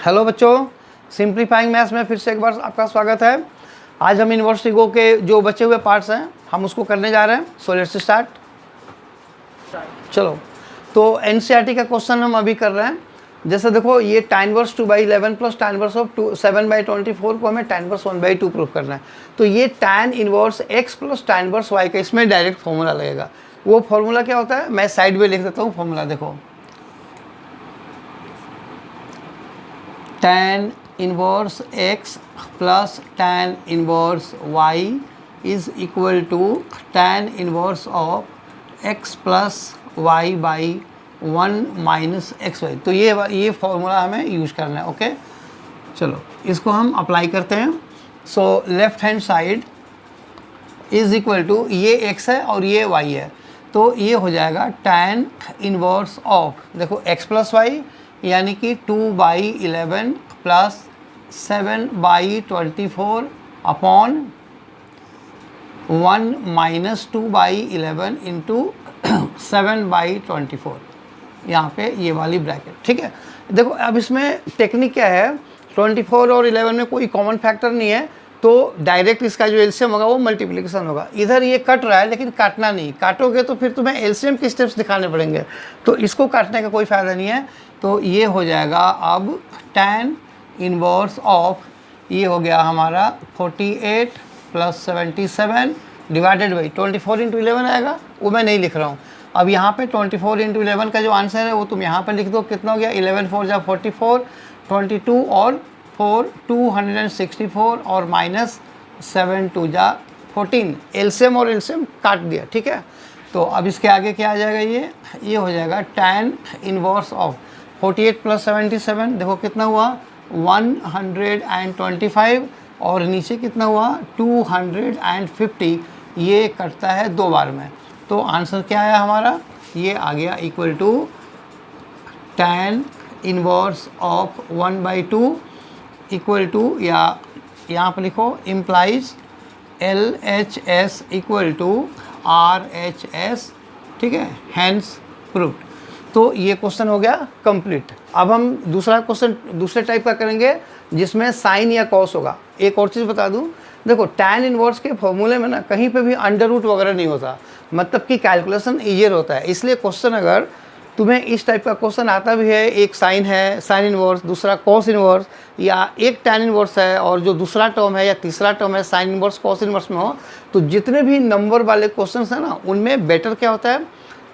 Hello बच्चों, simplifying maths में फिर से एक बार आपका स्वागत है। आज हम इनवर्स ट्रिगो के जो बचे हुए पार्ट्स हैं हम उसको करने जा रहे हैं। So let's start. चलो, तो एनसीईआरटी का क्वेश्चन हम अभी कर रहे हैं। जैसे देखो, ये tan inverse 2/11 plus tan inverse of 7/24 को हमें tan इनवर्स 1/2 प्रूफ करना है। तो ये tan inverse x plus tan inverse y का इसमें डायरेक्ट फॉर्मूला लगेगा। वो फॉर्मूला क्या होता है, मैं साइड में लिख देता हूँ फॉर्मूला। देखो, tan inverse x plus tan inverse y is equal to tan inverse of x plus y by 1 minus x y. तो ये फॉर्मूला हमें यूज करना है। ओके, चलो इसको हम अप्लाई करते हैं। So left hand side is equal to, ये x है और ये y है, तो ये हो जाएगा tan इनवर्स ऑफ, देखो x प्लस वाई यानी कि 2/11 प्लस 7/24 अपॉन 1 माइनस 2/11 इंटू 7/24, यहाँ पे ये वाली ब्रैकेट। ठीक है, देखो अब इसमें टेक्निक क्या है, 24 और 11 में कोई कॉमन फैक्टर नहीं है, तो डायरेक्ट इसका जो एलसीएम होगा वो मल्टीप्लिकेशन होगा। इधर ये कट रहा है लेकिन काटना नहीं, काटोगे तो फिर तुम्हें एलसीएम के स्टेप्स दिखाने पड़ेंगे, तो इसको काटने का कोई फ़ायदा नहीं है। तो ये हो जाएगा अब tan इनवर्स ऑफ, ये हो गया हमारा 48 प्लस 77 डिवाइडेड बाई 24 इंटू 11 आएगा, वो मैं नहीं लिख रहा हूँ। अब यहाँ पे 24 इंटू 11 का जो आंसर है वो तुम यहाँ पे लिख दो। कितना हो गया, 11 4 जा 44, 22 और 4 264 और माइनस 7 2 जा 14। एलसीएम और एलसीएम काट दिया। ठीक है, तो अब इसके आगे क्या आ जाएगा, ये हो जाएगा tan इनवर्स ऑफ 48 प्लस 77, देखो कितना हुआ 125, और नीचे कितना हुआ 250। ये कटता है 2 बार में, तो आंसर क्या आया हमारा, ये आ गया equal to tan inverse of 1/2 equal to, या यहाँ पर लिखो implies LHS equal to RHS। ठीक है, हैंस प्रूव्ड। तो ये क्वेश्चन हो गया कंप्लीट। अब हम दूसरा क्वेश्चन दूसरे टाइप का करेंगे जिसमें साइन या कॉस होगा। एक और चीज़ बता दूं, देखो tan इनवर्स के फॉर्मूले में ना कहीं पे भी अंडर रूट वगैरह नहीं होता, मतलब कि कैलकुलेशन ईजियर होता है। इसलिए क्वेश्चन अगर तुम्हें इस टाइप का क्वेश्चन आता भी है, एक साइन है साइन इनवर्स, दूसरा कॉस इनवर्स, या एक tan इनवर्स है और जो दूसरा टर्म है या तीसरा टर्म है साइन इनवर्स कॉस इनवर्स में हो, तो जितने भी नंबर वाले क्वेश्चन हैं ना उनमें बेटर क्या होता है,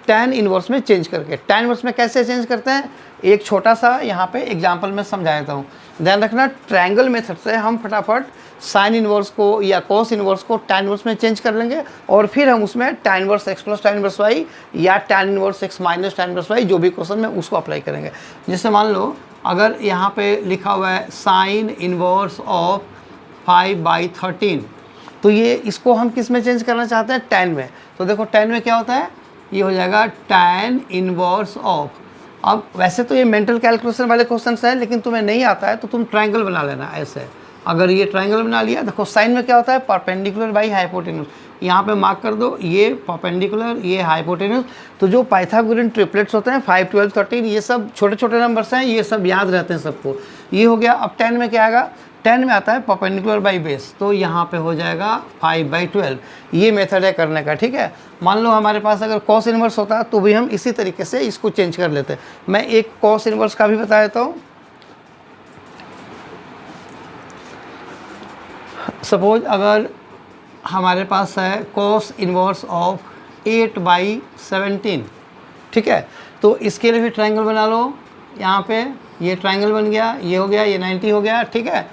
tan इनवर्स में चेंज करके। tan इनवर्स में कैसे चेंज करते हैं, एक छोटा सा यहाँ पे एग्जांपल में समझा देता हूँ। ध्यान रखना, ट्रायंगल मेथड से हम फटाफट साइन इनवर्स को या कॉस इनवर्स को tan इनवर्स में चेंज कर लेंगे, और फिर हम उसमें tan inverse x plus tan inverse y या tan inverse x minus tan inverse y जो भी क्वेश्चन में उसको अप्लाई करेंगे। जैसे मान लो अगर यहाँ पे लिखा हुआ है साइन इनवर्स ऑफ 5/13, तो ये इसको हम किस में चेंज करना चाहते हैं, tan में। तो देखो tan में क्या होता है, ये हो जाएगा tan इनवर्स ऑफ। अब वैसे तो ये मेंटल कैलकुलेशन वाले क्वेश्चन हैं, लेकिन तुम्हें नहीं आता है तो तुम ट्रायंगल बना लेना ऐसे। अगर ये ट्रायंगल बना लिया, देखो साइन में क्या होता है, परपेंडिकुलर बाई हाइपोटेन्यूज। यहाँ पे मार्क कर दो, ये परपेंडिकुलर, ये हाइपोटेन्यूज। तो जो पाइथागोरियन ट्रिपलेट्स होते हैं 5 12 13, ये सब छोटे छोटे नंबर्स हैं, ये सब याद रहते हैं सबको। ये हो गया। अब tan में क्या आएगा, tan में आता है परपेंडिकुलर बाई बेस, तो यहाँ पे हो जाएगा 5/12। ये मेथड है करने का। ठीक है, मान लो हमारे पास अगर कॉस इनवर्स होता तो भी हम इसी तरीके से इसको चेंज कर लेते। मैं एक कॉस इनवर्स का भी बता देता हूँ। सपोज अगर हमारे पास है कॉस इनवर्स ऑफ 8/17, ठीक है, तो इसके लिए भी ट्रायंगल बना लो। यहाँ पे ये ट्रायंगल बन गया, ये हो गया, ये 90 हो गया। ठीक है,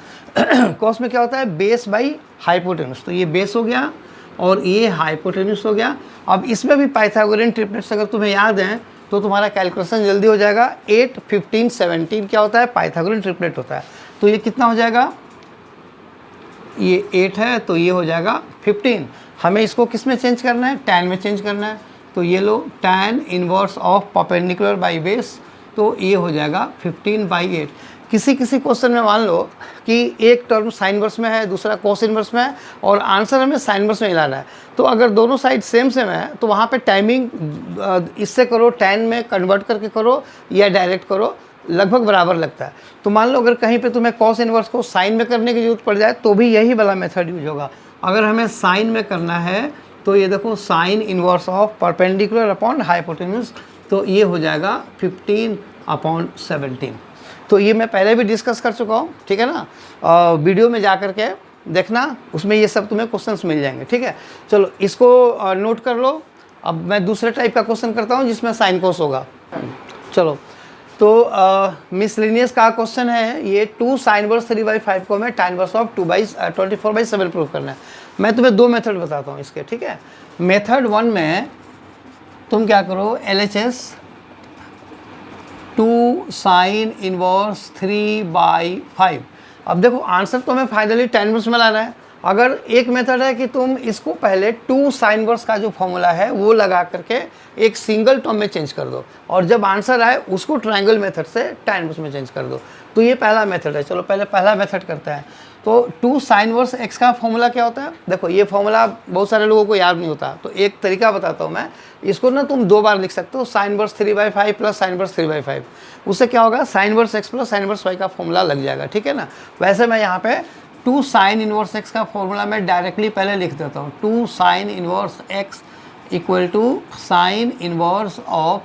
कॉस में क्या होता है, बेस बाई हाइपोटेन्यूज, तो ये बेस हो गया और ये हाइपोटेन्यूज हो गया। अब इसमें भी पाइथागोरियन ट्रिपलेट्स अगर तुम्हें याद हैं तो तुम्हारा कैलकुलेशन जल्दी हो जाएगा। 8 15 17 क्या होता है, पाइथागोरियन ट्रिपलेट होता है। तो ये कितना हो जाएगा, ये 8 है तो ये हो जाएगा 15। हमें इसको किस में चेंज करना है, tan में चेंज करना है। तो ये लो tan inverse of perpendicular by base, तो ये हो जाएगा 15/8। किसी किसी क्वेश्चन में मान लो कि एक टर्म साइन इनवर्स में है, दूसरा कॉस इनवर्स में है, और आंसर हमें साइन इनवर्स में ही लाना है। तो अगर दोनों साइड सेम सेम है तो वहाँ पे टाइमिंग इससे करो, tan में कन्वर्ट करके करो या डायरेक्ट करो, लगभग बराबर लगता है। तो मान लो अगर कहीं पे तुम्हें कॉस इन्वर्स को साइन में करने की जरूरत पड़ जाए तो भी यही वाला मेथड यूज होगा। अगर हमें साइन में करना है तो ये देखो sign inverse of perpendicular upon hypotenuse, तो ये हो जाएगा 15/17। तो ये मैं पहले भी डिस्कस कर चुका हूँ, ठीक है ना। वीडियो में जा कर के देखना, उसमें ये सब तुम्हें क्वेश्चंस मिल जाएंगे, ठीक है। चलो इसको नोट कर लो। अब मैं दूसरे टाइप का क्वेश्चन करता हूँ जिसमें साइन कोस होगा। चलो तो मिसलिनियस का क्वेश्चन है ये, 2 sin वर्स 3/5 को हमें tan वर्स ऑफ 24/7 प्रूव करना है। मैं तुम्हें 2 मेथड बताता हूँ इसके, ठीक है। मेथड 1 में तुम क्या करो, LHS 2 sin इनवर्स 3/5। अब देखो आंसर तो हमें फाइनली tan वर्स में लाना है। अगर एक मेथड है कि तुम इसको पहले 2 sin वर्स का जो फॉर्मूला है वो लगा करके एक सिंगल टर्म में चेंज कर दो, और जब आंसर आए उसको ट्रायंगल मेथड से tan वर्स में चेंज कर दो। तो ये पहला मेथड है। चलो पहले पहला मेथड करते हैं। तो 2 sin वर्स x का फॉर्मूला क्या होता है? देखो ये फॉर्मूला बहुत सारे लोगों को याद नहीं होता, तो एक तरीका बताता हूँ मैं। इसको ना तुम 2 बार लिख सकते हो, sin inverse 3/5 plus sin inverse 3/5। उससे क्या होगा, sin inverse x plus sin inverse y का फॉर्मूला लग जाएगा, ठीक है ना। वैसे मैं यहाँ पे 2 sin इनवर्स x का फॉर्मूला मैं डायरेक्टली पहले लिख देता हूँ। 2 sin inverse x equal to sine inverse of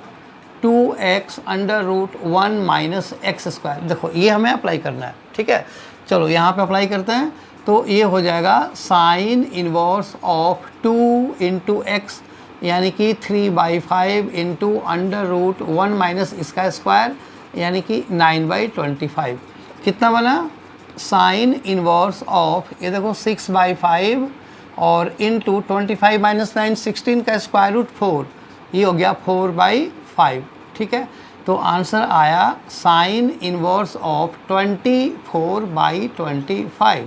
2x under root 1 minus x square. देखो ये हमें अप्लाई करना है, ठीक है। चलो यहाँ पे अप्लाई करते हैं। तो ये हो जाएगा sign inverse of 2 into x, यानी कि 3/5 इंटू अंडर रूट 1 माइनस इसका स्क्वायर, यानी कि 9/25। कितना बना, साइन इनवर्स ऑफ, ये देखो 6/5 और इंटू 25 माइनस 9 16 का स्क्वायर रूट 4, ये हो गया 4/5, ठीक है। तो आंसर आया साइन इनवर्स ऑफ 24/25,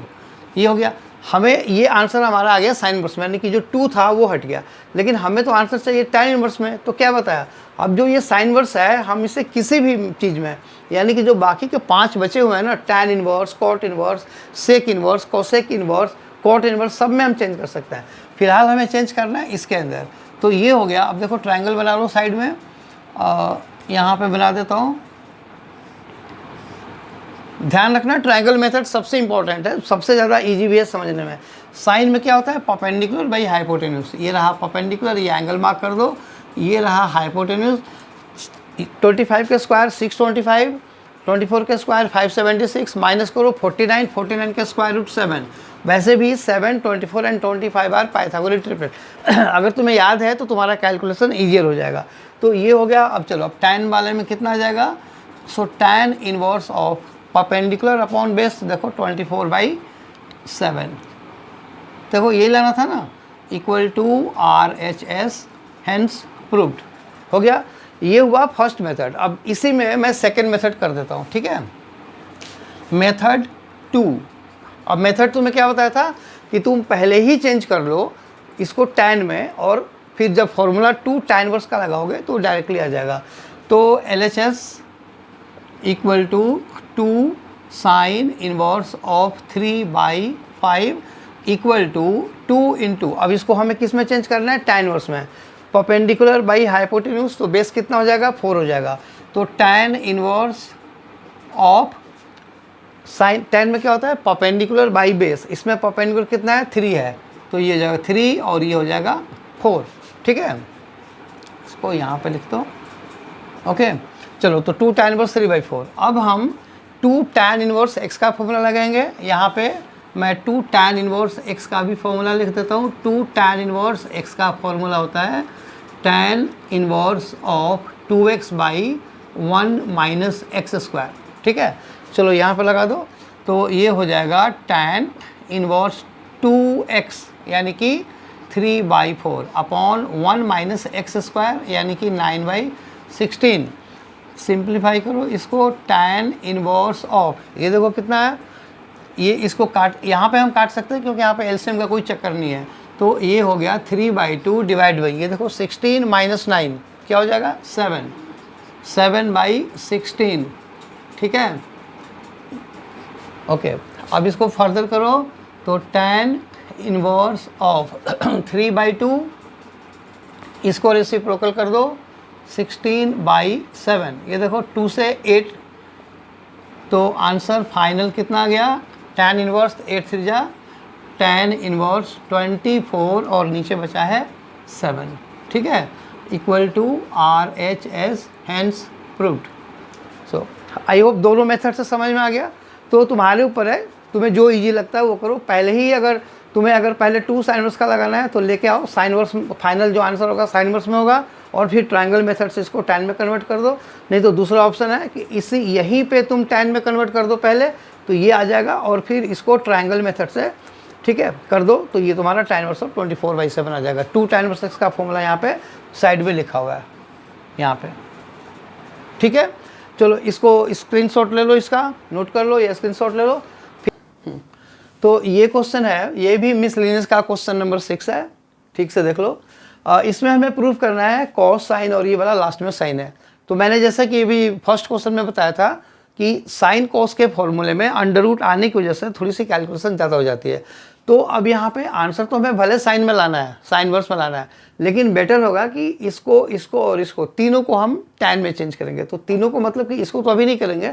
ये हो गया। हमें ये आंसर हमारा आ गया साइन इनवर्स में, यानी कि जो 2 था वो हट गया, लेकिन हमें तो आंसर चाहिए tan इनवर्स में। तो क्या बताया, अब जो ये साइन इनवर्स है हम इसे किसी भी चीज़ में, यानी कि जो बाकी के 5 बचे हुए हैं ना, tan inverse, cot inverse, sec inverse, cosec inverse, cot inverse, सब में हम चेंज कर सकते हैं। फिलहाल हमें चेंज करना है इसके अंदर। तो ये हो गया। अब देखो ट्रायंगल बना लो साइड में, यहाँ पे बना देता हूँ। ध्यान रखना ट्रायंगल मेथड सबसे इंपॉर्टेंट है, सबसे ज़्यादा इजी भी है समझने में। साइन में क्या होता है, परपेंडिकुलर बाई हाइपोटेन्यूज। ये रहा परपेंडिकुलर, ये एंगल मार्क कर दो। ये रहा हाइपोटेन्यूज, 25 के स्क्वायर 625, 24 के स्क्वायर 576, माइनस करो 49, 49 के स्क्वायर रूट 7। वैसे भी 7, 24 एंड 25 आर पाइथागोरस ट्रिपलेट। अगर तुम्हें याद है तो तुम्हारा कैलकुलेशन ईजियर हो जाएगा। तो ये हो गया। अब चलो अब tan वाले में कितना आ जाएगा, सो tan inverse of perpendicular upon base, देखो 24/7, देखो ये लेना था ना, equal to RHS, hence proved. हो गया। ये हुआ फर्स्ट मेथड। अब इसी में मैं सेकंड मेथड कर देता हूँ, ठीक है। मेथड 2। अब मेथड तुम्हें क्या बताया था कि तुम पहले ही चेंज कर लो इसको tan में, और फिर जब फॉर्मूला 2 tan इनवर्स का लगाओगे तो डायरेक्टली आ जाएगा। तो LHS equal to 2 sine inverse of 3/5 equal to 2 into, अब इसको हमें किस में चेंज करना है, tan इनवर्स में। परपेंडिकुलर बाई हाइपोटेन्यूज, तो बेस कितना हो जाएगा, 4 हो जाएगा। तो tan inverse of sine, tan में क्या होता है, परपेंडिकुलर बाई बेस, इसमें परपेंडिकुलर कितना है, 3 है, तो ये हो जाएगा 3 और ये हो जाएगा 4, ठीक है। इसको यहाँ पे लिख दो, ओके। चलो तो 2 tan इनवर्स 3/4। अब हम 2 tan इनवर्स x का फॉर्मूला लगाएंगे। यहाँ पे मैं 2 tan इनवर्स x का भी फॉर्मूला लिख देता हूँ। 2 tan इनवर्स x का फॉर्मूला होता है tan inverse of 2x/1 minus x square, ठीक है। चलो यहाँ पे लगा दो। तो ये हो जाएगा tan इनवर्स 2x, यानी कि 3/4 अपॉन 1 माइनस एक्स स्क्वायर, यानी कि 9/16। सिंप्लीफाई करो इसको, tan इनवर्स ऑफ, ये देखो कितना है, ये इसको काट, यहाँ पे हम काट सकते हैं क्योंकि यहाँ पे एलसीएम का कोई चक्कर नहीं है। तो ये हो गया 3/2 डिवाइड बाई, ये देखो 16 माइनस 9 क्या हो जाएगा, 7, 7/16, ठीक है, ओके। अब इसको फर्दर करो तो tan इनवर्स ऑफ 3/2, इसको रेसिप्रोकल कर दो 16/7, ये देखो 2 से 8 तो आंसर फाइनल कितना आ गया, tan इनवर्स 8 3 जा tan इनवर्स 24 और नीचे बचा है 7, ठीक है, equal to RHS, hence proved. So I hope दोनों मेथड से समझ में आ गया। तो तुम्हारे ऊपर है, तुम्हें जो इजी लगता है वो करो। पहले ही अगर पहले 2 साइन वर्स का लगाना है तो लेके आओ, साइन वर्स फाइनल जो आंसर होगा साइन वर्स में होगा, और फिर ट्रायंगल मेथड से इसको tan में कन्वर्ट कर दो। नहीं तो दूसरा ऑप्शन है कि यहीं पे तुम tan में कन्वर्ट कर दो पहले, तो ये आ जाएगा, और फिर इसको ट्रायंगल मेथड से, ठीक है, कर दो, तो ये तुम्हारा tan इनवर्स ऑफ 24/7 आ जाएगा। 2 tan इनवर्स का फॉर्मूला यहाँ पे साइड में लिखा हुआ है यहाँ पे, ठीक है। चलो इसको स्क्रीनशॉट ले लो, इसका नोट कर लो, या स्क्रीनशॉट ले लो। तो ये क्वेश्चन है, ये भी मिसलिनियस का क्वेश्चन नंबर 6 है, ठीक से देख लो। इसमें हमें प्रूव करना है कॉस साइन, और ये वाला लास्ट में साइन है। तो मैंने जैसा कि भी फर्स्ट क्वेश्चन में बताया था कि साइन कॉस के फॉर्मूले में अंडर रूट आने की वजह से थोड़ी सी कैलकुलेशन ज़्यादा हो जाती है। तो अब यहाँ पे आंसर तो हमें भले साइन में लाना है, साइन वर्स में लाना है, लेकिन बेटर होगा कि इसको और इसको तीनों को हम tan में चेंज करेंगे। तो तीनों को मतलब कि इसको तो अभी नहीं करेंगे,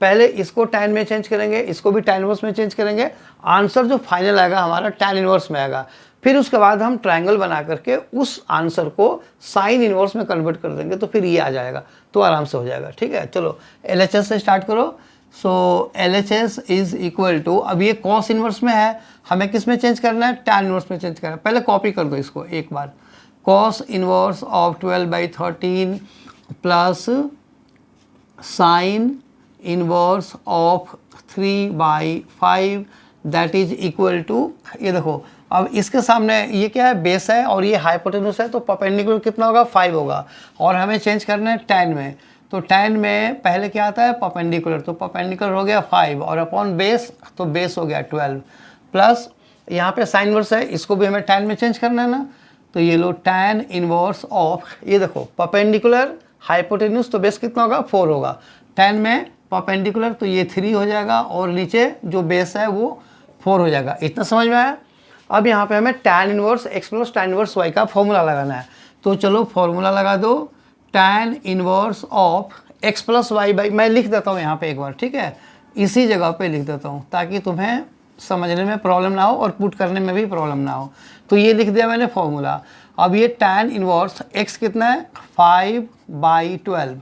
पहले इसको tan में चेंज करेंगे, इसको भी tan इनवर्स में चेंज करेंगे। आंसर जो फाइनल आएगा हमारा tan इनवर्स में आएगा। फिर उसके बाद हम ट्रायंगल बना करके उस आंसर को साइन इनवर्स में कन्वर्ट कर देंगे, तो फिर ये आ जाएगा, तो आराम से हो जाएगा, ठीक है। चलो LHS से स्टार्ट करो। सो LHS इज इक्वल टू, अब ये कॉस इनवर्स में है, हमें किस में चेंज करना है, tan इनवर्स में चेंज करना है। पहले कॉपी कर दो इसको एक बार, cos inverse of 12/13 plus sine inverse of 3/5 that is equal to, ये देखो अब इसके सामने ये क्या है, बेस है और ये हाइपोटेन्यूस है, तो परपेंडिकुलर कितना होगा, 5 होगा, और हमें चेंज करना है tan में। तो tan में पहले क्या आता है, परपेंडिकुलर, तो परपेंडिकुलर हो गया 5 और अपॉन बेस, तो बेस हो गया 12 प्लस यहाँ पे साइन इनवर्स है, इसको भी हमें tan में चेंज करना है ना, तो ये लो tan इनवर्स ऑफ, ये देखो परपेंडिकुलर हाइपोटेन्यूस, तो बेस कितना होगा, 4 होगा, tan में परपेंडिकुलर तो ये 3 हो जाएगा, और नीचे जो बेस है वो 4 हो जाएगा। इतना समझ में आया। अब यहाँ पे हमें tan inverse x plus tan inverse y का फॉर्मूला लगाना है। तो चलो फॉर्मूला लगा दो, tan inverse of x plus y by, मैं लिख देता हूँ यहाँ पे एक बार, ठीक है, इसी जगह पे लिख देता हूँ ताकि तुम्हें समझने में प्रॉब्लम ना हो और पुट करने में भी प्रॉब्लम ना हो। तो ये लिख दिया मैंने फॉर्मूला। अब ये tan इनवर्स x कितना है, 5/12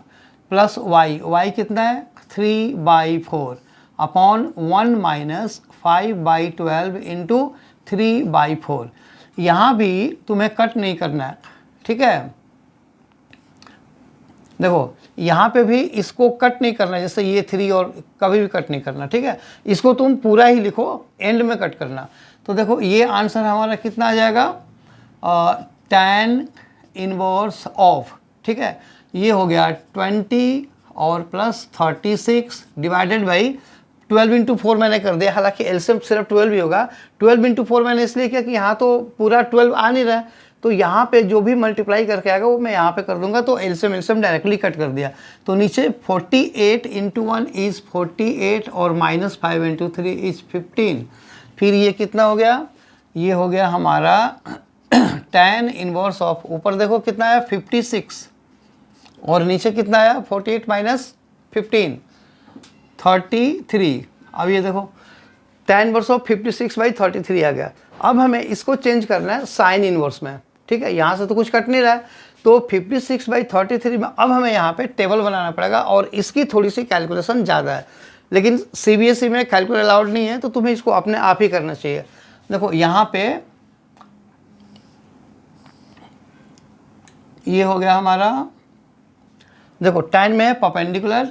प्लस y कितना है, 3/4 अपॉन 1 माइनस 5/12 इंटू 3/4। यहाँ भी तुम्हें कट नहीं करना है, ठीक है, देखो यहाँ पे भी इसको कट नहीं करना, जैसे ये 3 और कभी भी कट नहीं करना, ठीक है, इसको तुम पूरा ही लिखो, एंड में कट करना। तो देखो ये आंसर हमारा कितना आ जाएगा, tan इनवर्स ऑफ, ठीक है, ये हो गया 20 और प्लस 36 डिवाइडेड बाई 12 इंटू 4 मैंने कर दिया, हालांकि एलसीएम सिर्फ 12 ही होगा। 12 इंटू 4 मैंने इसलिए किया कि यहाँ तो पूरा 12 आ नहीं रहा है, तो यहाँ पे जो भी मल्टीप्लाई करके आएगा वो मैं यहाँ पे कर दूंगा, तो एलसीएम डायरेक्टली कट कर दिया। तो नीचे 48 इंटू 1 इज़ 48 और माइनस 5 इंटू 3 इज़ 15। फिर ये कितना हो गया, ये हो गया हमारा tan इनवर्स ऑफ, ऊपर देखो कितना आया 56 और नीचे कितना आया 48 माइनस 15 33। अब ये देखो tan इनवर्स ऑफ 56/33 आ गया। अब हमें इसको चेंज करना है साइन इनवर्स में, ठीक है, यहाँ से तो कुछ कट नहीं रहा है, तो 56/33 में अब हमें यहाँ पे टेबल बनाना पड़ेगा, और इसकी थोड़ी सी कैलकुलेशन ज़्यादा है, लेकिन CBSE में कैलकुलेटर अलाउड नहीं है, तो तुम्हें इसको अपने आप ही करना चाहिए। देखो यहाँ पे ये हो गया हमारा, देखो tan में परपेंडिकुलर,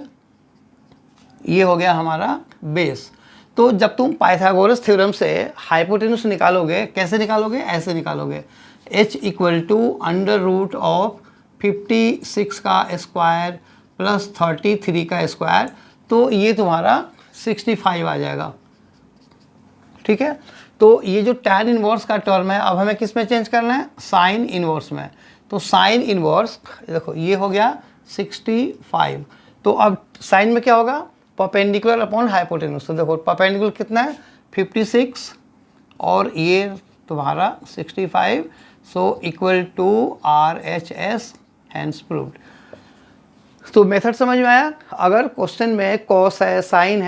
ये हो गया हमारा बेस। तो जब तुम पाइथागोरस थ्योरम से हाइपोटेन्यूस निकालोगे, कैसे निकालोगे, ऐसे निकालोगे, h equal to under root of 56 का स्क्वायर प्लस 33 का स्क्वायर, तो ये तुम्हारा 65 आ जाएगा, ठीक है। तो ये जो tan इनवर्स का टर्म है, अब हमें किस में चेंज करना है, साइन इनवर्स में। तो साइन इनवर्स देखो ये हो गया 65, तो अब साइन में क्या होगा, परपेंडिकुलर अपॉन हाइपोटेन्यूस। तो देखो परपेंडिकुलर कितना है 56 और ये तुम्हारा 65, so equal to RHS, hence proved. तो मेथड समझ में आया। अगर क्वेश्चन में कॉस है, साइन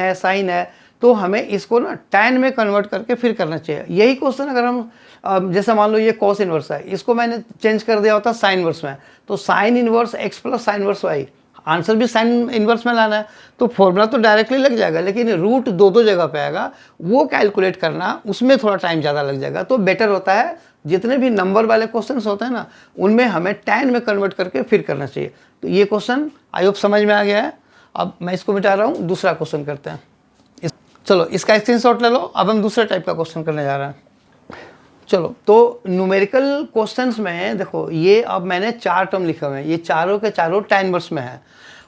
है तो हमें इसको ना टैन में कन्वर्ट करके फिर करना चाहिए। यही क्वेश्चन अगर हम जैसे मान लो ये कॉस इनवर्स है, इसको मैंने चेंज कर दिया होता साइन इनवर्स में, तो sine inverse x plus sine inverse y, answer भी साइन इनवर्स में लाना है, तो फॉर्मूला तो डायरेक्टली लग जाएगा, लेकिन रूट दो जगह पे आएगा, वो कैलकुलेट करना उसमें थोड़ा टाइम ज़्यादा लग जाएगा। तो बेटर होता है जितने भी नंबर वाले क्वेश्चंस होते हैं ना, उनमें हमें टैन में कन्वर्ट करके फिर करना चाहिए। तो ये क्वेश्चन आई होप समझ में आ गया है। अब मैं इसको मिटा रहा हूँ, दूसरा क्वेश्चन करते हैं। चलो इसका स्क्रीनशॉट ले लो। अब हम दूसरे टाइप का क्वेश्चन करने जा रहे हैं। चलो, तो न्यूमेरिकल क्वेश्चंस में देखो, ये अब मैंने 4 टर्म लिखे हुए हैं, ये चारों के चारों tan इनवर्स में है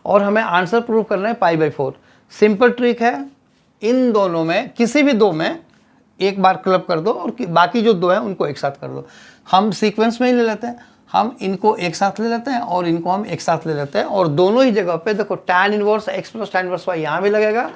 और हमें आंसर प्रूव करना है π/4। सिंपल ट्रिक है, इन दोनों में किसी भी दो में एक बार क्लब कर दो और बाकी जो दो हैं उनको एक साथ कर दो। हम सीक्वेंस में ही ले लेते हैं, हम इनको एक साथ ले लेते हैं और इनको हम एक साथ ले लेते हैं, और दोनों ही जगह पे देखो tan inverse x plus tan inverse y यहाँ भी लगेगा,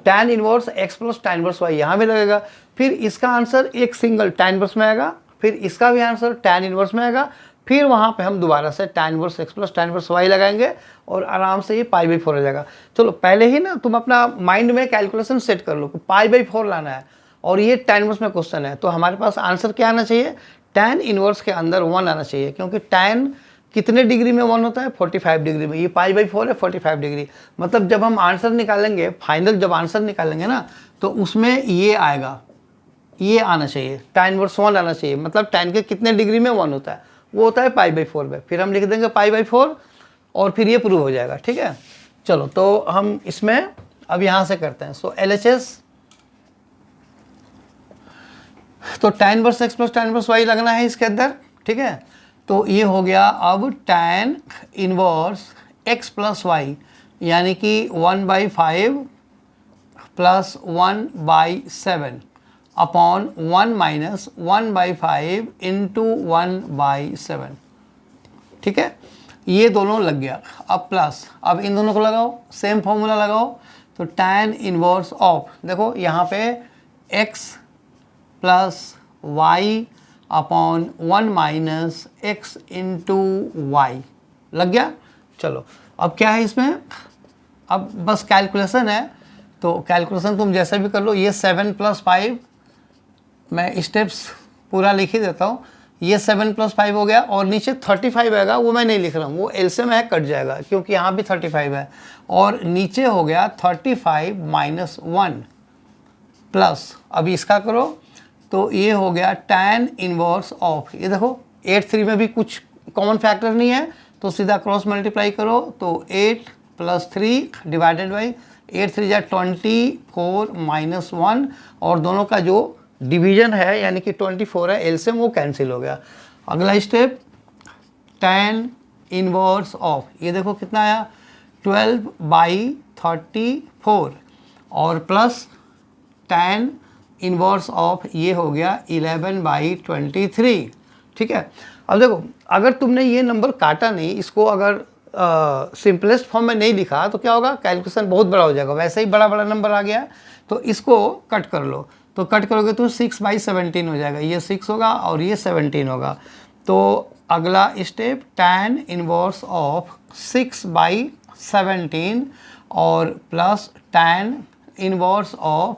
tan inverse x plus tan inverse y यहाँ भी लगेगा, फिर इसका आंसर एक सिंगल tan इनवर्स में आएगा, फिर इसका भी आंसर tan इनवर्स में आएगा, फिर वहाँ पे हम दोबारा से tan inverse x plus tan inverse y लगाएंगे और आराम से ये π/4 हो जाएगा। चलो पहले ही ना तुम अपना माइंड में कैलकुलेशन सेट कर लो कि π/4 लाना है और ये tan इनवर्स में क्वेश्चन है, तो हमारे पास आंसर क्या आना चाहिए, tan इनवर्स के अंदर 1 आना चाहिए, क्योंकि tan कितने डिग्री में 1 होता है, 45 डिग्री में। ये π/4 है 45 डिग्री, मतलब जब हम आंसर निकालेंगे, फाइनल जब आंसर निकालेंगे ना, तो उसमें ये आएगा, ये आना चाहिए, tan इनवर्स 1 आना चाहिए। मतलब tan के कितने डिग्री में 1 होता है, वो होता है π/4 में। फिर हम लिख देंगे π/4 और फिर ये प्रूव हो जाएगा। ठीक है, चलो तो हम इसमें अब यहाँ से करते हैं। सो LHS, तो tan inverse x plus tan inverse y लगना है इसके अंदर। ठीक है, तो ये हो गया अब tan inverse x plus y, यानी कि 1/5 प्लस 1/7 अपॉन 1 माइनस 1/5 इंटू 1/7। ठीक है, ये दोनों लग गया। अब प्लस, अब इन दोनों को लगाओ, सेम फॉर्मूला लगाओ। तो tan इनवर्स ऑफ, देखो यहाँ पे x plus y upon 1 minus x into y लग गया। चलो अब क्या है इसमें, अब बस कैलकुलेशन है, तो कैलकुलेशन तुम जैसे भी कर लो। ये 7 + 5, मैं स्टेप्स पूरा लिख ही देता हूँ। ये 7 + 5 हो गया और नीचे 35 आएगा, वो मैं नहीं लिख रहा हूँ, वो एलसीएम है, कट जाएगा क्योंकि यहाँ भी 35 है। और नीचे हो गया 35 - 1 प्लस, अब इसका करो तो ये हो गया tan इनवर्स ऑफ, ये देखो 8 3 में भी कुछ कॉमन फैक्टर नहीं है, तो सीधा क्रॉस मल्टीप्लाई करो, तो 8 + 3 डिवाइडेड बाई 8 3 = 24 - 1, और दोनों का जो डिवीजन है यानी कि 24 है, एलसीएम वो कैंसिल हो गया। अगला स्टेप tan इनवर्स ऑफ, ये देखो कितना आया 12/34 और प्लस tan इनवर्स ऑफ ये हो गया 11/23। ठीक है, अब देखो अगर तुमने ये नंबर काटा नहीं, इसको अगर सिंपलेस्ट फॉर्म में नहीं लिखा तो क्या होगा, कैलकुलेशन बहुत बड़ा हो जाएगा। वैसे ही बड़ा बड़ा नंबर आ गया, तो इसको कट कर लो, तो कट करोगे तो 6/17 हो जाएगा, ये 6 होगा और ये 17 होगा। तो अगला स्टेप tan इनवर्स ऑफ 6/17 और प्लस tan इनवर्स ऑफ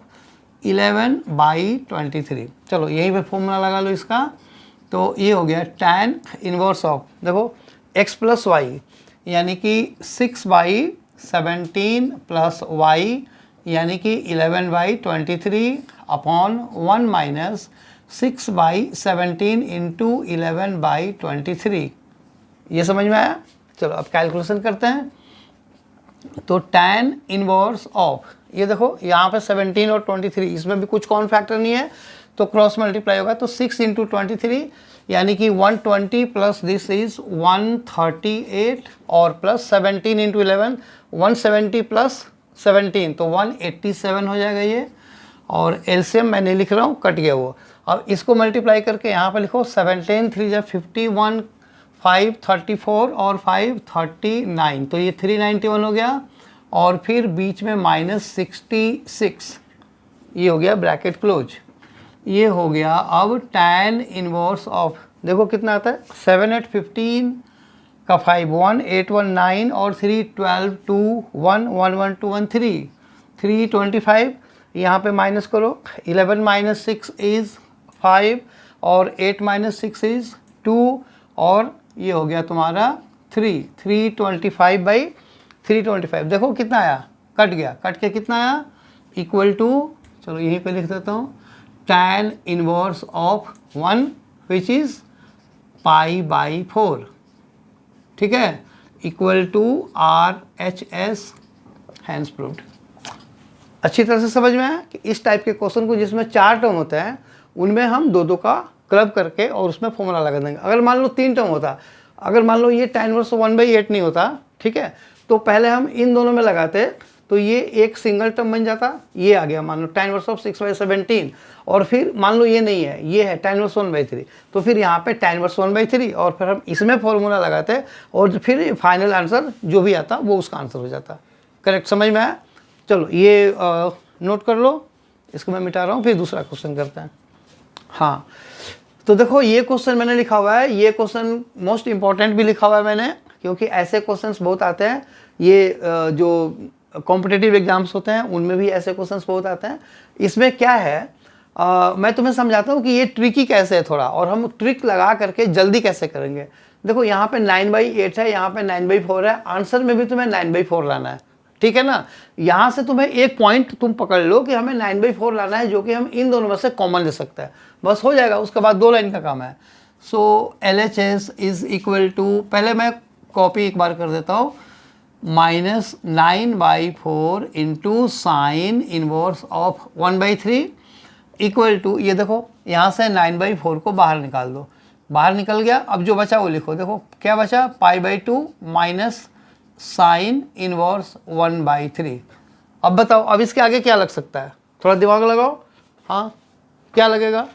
11/23। चलो यहीं पे फॉर्मूला लगा लो इसका, तो ये हो गया tan इनवर्स ऑफ, देखो x प्लस वाई यानी कि 6/17 प्लस y यानी कि 11/23 अपॉन 1 माइनस 6/17 इंटू 11/23। ये समझ में आया। चलो अब कैलकुलेशन करते हैं। तो tan इनवर्स ऑफ, ये देखो यहाँ पे 17 और 23, इसमें भी कुछ कॉमन फैक्टर नहीं है, तो क्रॉस मल्टीप्लाई होगा, तो 6 × 23 यानी कि 120 प्लस दिस इज 138 और प्लस 17 × 11 170 प्लस 17, तो 187 हो जाएगा ये। और एलसीएम मैं नहीं लिख रहा हूँ, कट गया वो। अब इसको मल्टीप्लाई करके यहाँ पर लिखो 17 3 = 51 5 34 और 5 39, तो ये 391 हो गया। और फिर बीच में -66, ये हो गया ब्रैकेट क्लोज। ये हो गया अब tan इनवर्स ऑफ, देखो कितना आता है 7 8 15 का 5 1 8 1 9 और 3 12 2 1 1 1 2 1 3 3 25, यहाँ पे माइनस करो, 11 माइनस 6 इज़ 5 और 8 माइनस 6 इज़ 2 और ये हो गया तुम्हारा 3 325 बाई 325। देखो कितना आया, कट गया, कट के कितना आया, इक्वल टू, चलो यहीं पे लिख देता हूँ, tan inverse of 1 which is π/4, ठीक है, equal to RHS, hence proved. अच्छी तरह से समझ में आया कि इस टाइप के क्वेश्चन को जिसमें 4 टर्म होते हैं उनमें हम दो का क्लब करके और उसमें फॉर्मूला लगा देंगे। अगर मान लो 3 टर्म होता, अगर मान लो ये tan इनवर्स 1/8 नहीं होता, ठीक है, तो पहले हम इन दोनों में लगाते तो ये एक सिंगल टर्म बन जाता, ये आ गया मान लो tan इनवर्स ऑफ 6/17, और फिर मान लो ये नहीं है, ये है tan इनवर्स 1/3, तो फिर यहाँ पे tan इनवर्स 1/3 और फिर हम इसमें फॉर्मूला लगाते और फिर फाइनल आंसर जो भी आता वो उसका आंसर हो जाता। करेक्ट, समझ में आया? चलो ये नोट कर लो, इसको मैं मिटा रहा हूँ, फिर दूसरा क्वेश्चन करते हैं। हाँ, तो देखो ये क्वेश्चन मैंने लिखा हुआ है, ये क्वेश्चन मोस्ट इंपॉर्टेंट भी लिखा हुआ है मैंने, क्योंकि ऐसे क्वेश्चंस बहुत आते हैं, ये जो कॉम्पिटिटिव एग्जाम्स होते हैं उनमें भी ऐसे क्वेश्चंस बहुत आते हैं। इसमें क्या है, मैं तुम्हें समझाता हूँ कि ये ट्रिकी कैसे है थोड़ा, और हम ट्रिक लगा करके जल्दी कैसे करेंगे। देखो यहाँ पे 9/8 है, यहाँ पे 9/4 है, आंसर में भी तुम्हें 9/4 लाना है, ठीक है ना। यहाँ से तुम्हें एक पॉइंट तुम पकड़ लो कि हमें 9/4 लाना है, जो कि हम इन दोनों में से कॉमन ले सकते हैं, बस हो जाएगा। उसके बाद 2 लाइन का काम है। So LHS is equal to, पहले मैं कॉपी एक बार कर देता हूँ, -9/4 into sine inverse of 1/3 equal to, ये देखो यहाँ से 9/4 को बाहर निकाल दो, बाहर निकल गया। अब जो बचा वो लिखो, देखो क्या बचा, π/2 माइनस साइन इनवर्स 1/3। अब बताओ, अब इसके आगे क्या लग सकता है, थोड़ा दिमाग लगाओ। हाँ, क्या लगेगा?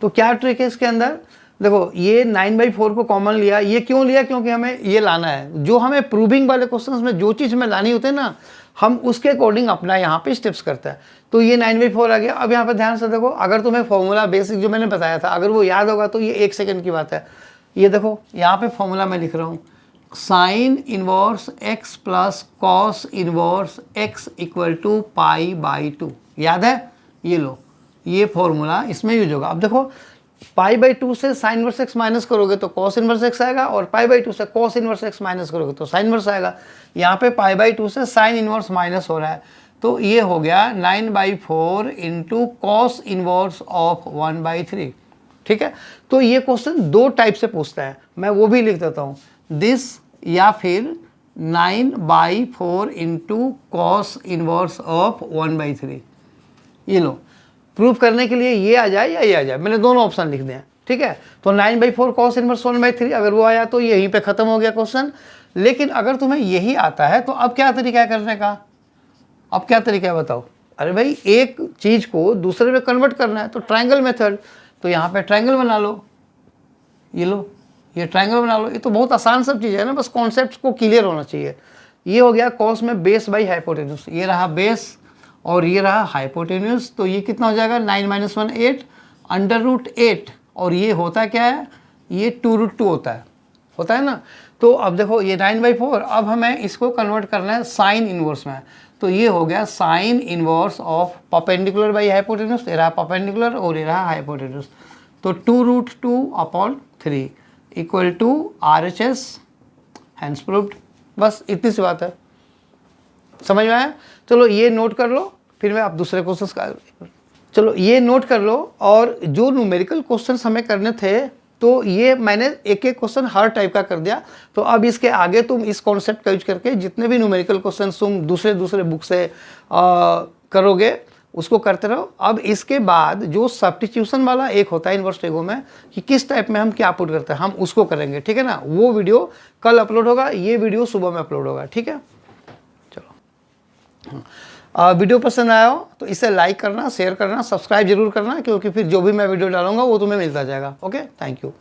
तो क्या ट्रिक है इसके अंदर, देखो ये 9/4 को कॉमन लिया, ये क्यों लिया, क्योंकि हमें ये लाना है, जो हमें प्रूविंग वाले क्वेश्चंस में जो चीज़ हमें लानी होती है ना, हम उसके अकॉर्डिंग अपना यहाँ पे स्टेप्स करते हैं। तो ये 9/4 आ गया। अब यहाँ पे ध्यान से देखो, अगर तुम्हें फॉर्मूला बेसिक जो मैंने बताया था अगर वो याद होगा तो ये 1 सेकंड की बात है। ये देखो यहाँ पे फॉर्मूला मैं लिख रहा हूँ, sine inverse x plus cos inverse x equal to π/2, याद है? ये लो, ये फॉर्मूला इसमें यूज होगा। अब देखो π/2 से साइन इनवर्स x माइनस करोगे तो कॉस इनवर्स x आएगा, और π/2 से कॉस इनवर्स x माइनस करोगे तो साइन इनवर्स आएगा। यहाँ पे π/2 से साइन इनवर्स माइनस हो रहा है, तो ये हो गया 9/4 इंटू कॉस इनवर्स ऑफ 1/3, ठीक है। तो ये क्वेश्चन 2 टाइप से पूछता है, मैं वो भी लिख देता हूँ, दिस या फिर 9/4 इंटू कॉस इनवर्स ऑफ 1/3। ये लो, प्रूव करने के लिए ये आ जाए या ये आ जाए, मैंने दोनों ऑप्शन लिख दिए हैं, ठीक है। तो 9/4 कॉस इनवर्स 1/3 अगर वो आया तो यहीं पे ख़त्म हो गया क्वेश्चन। लेकिन अगर तुम्हें यही आता है तो अब क्या तरीका है करने का, अब क्या तरीका है बताओ? अरे भाई, एक चीज़ को दूसरे में कन्वर्ट करना है तो ट्रायंगल मेथड, तो यहाँ पे ट्रायंगल बना लो, ये लो, ये ट्रायंगल बना लो। ये तो बहुत आसान सब चीज़ है ना, बस कॉन्सेप्ट को क्लियर होना चाहिए। ये हो गया कॉस में बेस बाई हाइपोटेन्यूज, ये रहा बेस और ये रहा हाइपोटेन्यूज, तो ये कितना हो जाएगा, 9 - 1 8 √8, और ये होता क्या है, ये 2√2 होता है ना। तो अब देखो ये 9/4, अब हमें इसको कन्वर्ट करना है साइन इनवर्स में, तो ये हो गया sine inverse of perpendicular by hypotenuse, ये रहा परपेंडिकुलर और ये रहा हाइपोटेन्यूज, तो 2√2/3 equal to RHS, hence proved. बस इतनी सी बात है, समझ में आया? चलो ये नोट कर लो, फिर मैं आप दूसरे क्वेश्चंस का, चलो ये नोट कर लो। और जो न्यूमेरिकल क्वेश्चंस हमें करने थे तो ये मैंने एक एक क्वेश्चन हर टाइप का कर दिया। तो अब इसके आगे तुम इस कॉन्सेप्ट का यूज करके जितने भी न्यूमेरिकल क्वेश्चन तुम दूसरे बुक से करोगे उसको करते रहो। अब इसके बाद जो सब्स्टिट्यूशन वाला एक होता है इनवर्स टेगो में, कि किस टाइप में हम क्या पुट करते हैं, हम उसको करेंगे, ठीक है ना। वो वीडियो कल अपलोड होगा, ये वीडियो सुबह में अपलोड होगा, ठीक है। चलो, वीडियो पसंद आया हो तो इसे लाइक करना, शेयर करना, सब्सक्राइब जरूर करना, क्योंकि फिर जो भी मैं वीडियो डालूंगा वो तुम्हें मिलता जाएगा। Okay, thank you.